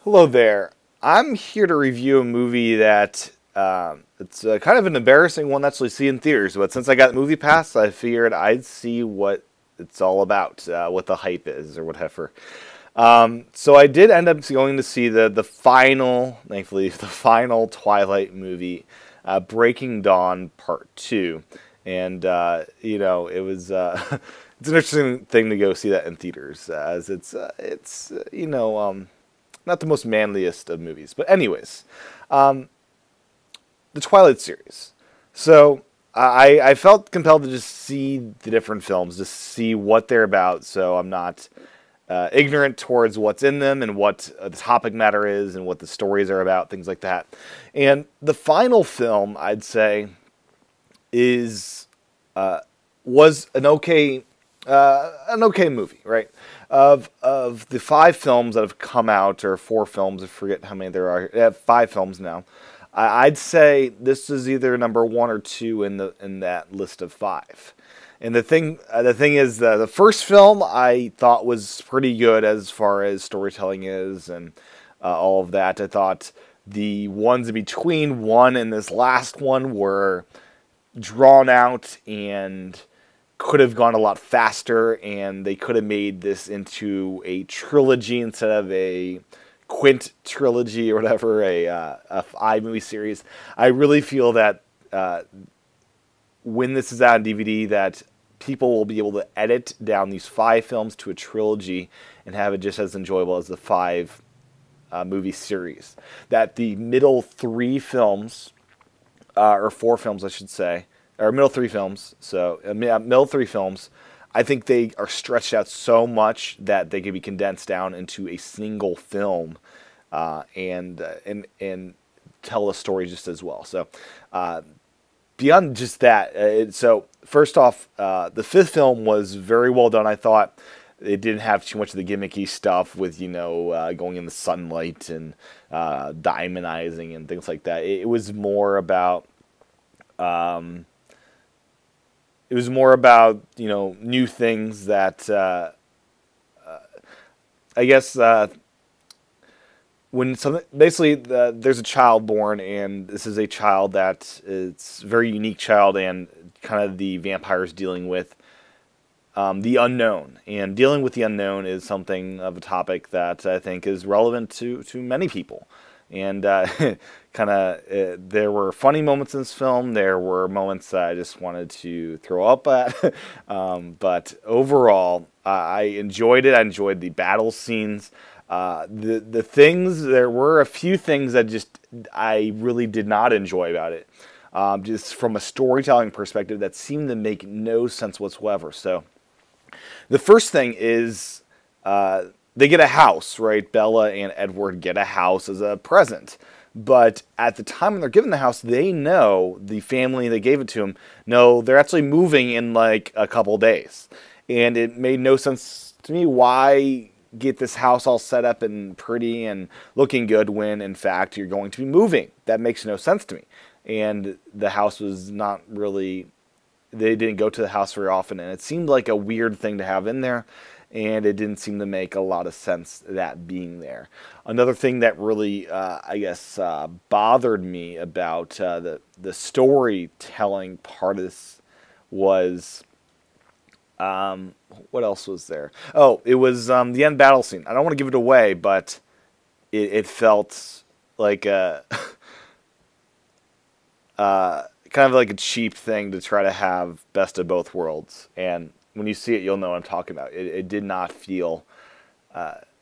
Hello there. I'm here to review a movie that it's kind of an embarrassing one to actually see in theaters. But since I got Movie Pass, I figured I'd see what it's all about, what the hype is, or whatever. So I did end up going to see the final, thankfully, the final Twilight movie, Breaking Dawn Part 2. And, it was it's an interesting thing to go see that in theaters, as it's not the most manliest of movies. But anyways, the Twilight series. So I felt compelled to just see the different films, just see what they're about, so I'm not ignorant towards what's in them and what the topic matter is and what the stories are about, things like that. And the final film, I'd say, is was an okay movie, right? Of the five films that have come out, or four films, I forget how many there are. I have five films now. I'd say this is either number one or two in that list of five. And the thing is, the first film I thought was pretty good as far as storytelling is, and all of that. I thought the ones in between one and this last one were drawn out and could have gone a lot faster, and they could have made this into a trilogy instead of a quint trilogy or whatever, a five-movie series. I really feel that when this is out on DVD, that people will be able to edit down these five films to a trilogy and have it just as enjoyable as the five movie series. That the middle three films, or four films, I should say, or middle three films. So middle three films, I think they are stretched out so much that they can be condensed down into a single film, and tell a story just as well. So beyond just that, so first off, the fifth film was very well done. I thought it didn't have too much of the gimmicky stuff with going in the sunlight and diamondizing and things like that. It was more about new things that I guess there's a child born, and this is a child that it's a very unique child, and kind of the vampires dealing with the unknown. And dealing with the unknown is something of a topic that I think is relevant to many people. And there were funny moments in this film. There were moments that I just wanted to throw up at. But overall, I enjoyed it. I enjoyed the battle scenes. There were a few things that I really did not enjoy about it. Just from a storytelling perspective, that seemed to make no sense whatsoever. So the first thing is, they get a house, right? Bella and Edward get a house as a present. But at the time when they're given the house, they know, the family that gave it to them, no, they're actually moving in like a couple days. And it made no sense to me, why get this house all set up and pretty and looking good when, in fact, you're going to be moving. That makes no sense to me. And the house was not really, they didn't go to the house very often, and it seemed like a weird thing to have in there. And it didn't seem to make a lot of sense, that being there. Another thing that really, bothered me about the storytelling part of this was, what else was there? Oh, it was the end battle scene. I don't want to give it away, but it felt like a kind of like a cheap thing to try to have best of both worlds. And when you see it, you'll know what I'm talking about. It did not feel.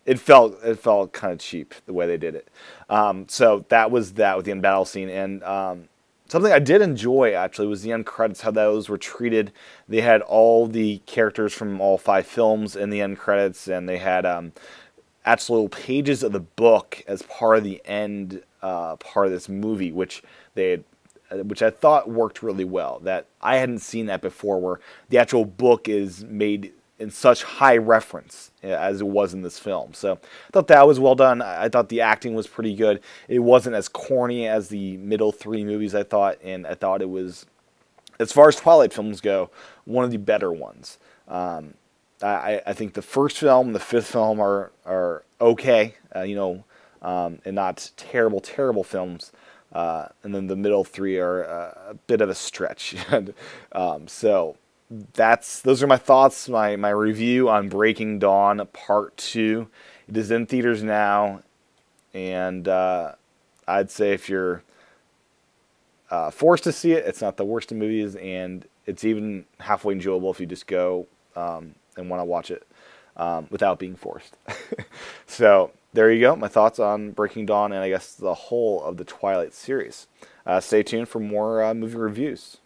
It felt kind of cheap the way they did it. So that was that with the end battle scene, and something I did enjoy actually was the end credits. How those were treated. They had all the characters from all five films in the end credits, and they had actual pages of the book as part of the end part of this movie, which I thought worked really well. That I hadn't seen that before, where the actual book is made in such high reference as it was in this film. So I thought that was well done. I thought the acting was pretty good. It wasn't as corny as the middle three movies, I thought, and I thought it was, as far as Twilight films go, one of the better ones. I think the first film and the fifth film are okay. and not terrible, terrible films. And then the middle three are a bit of a stretch. So those are my thoughts, my review on Breaking Dawn Part 2. It is in theaters now, and I'd say if you're forced to see it, it's not the worst of movies, and it's even halfway enjoyable if you just go and want to watch it without being forced. So there you go, my thoughts on Breaking Dawn and I guess the whole of the Twilight series. Stay tuned for more movie reviews.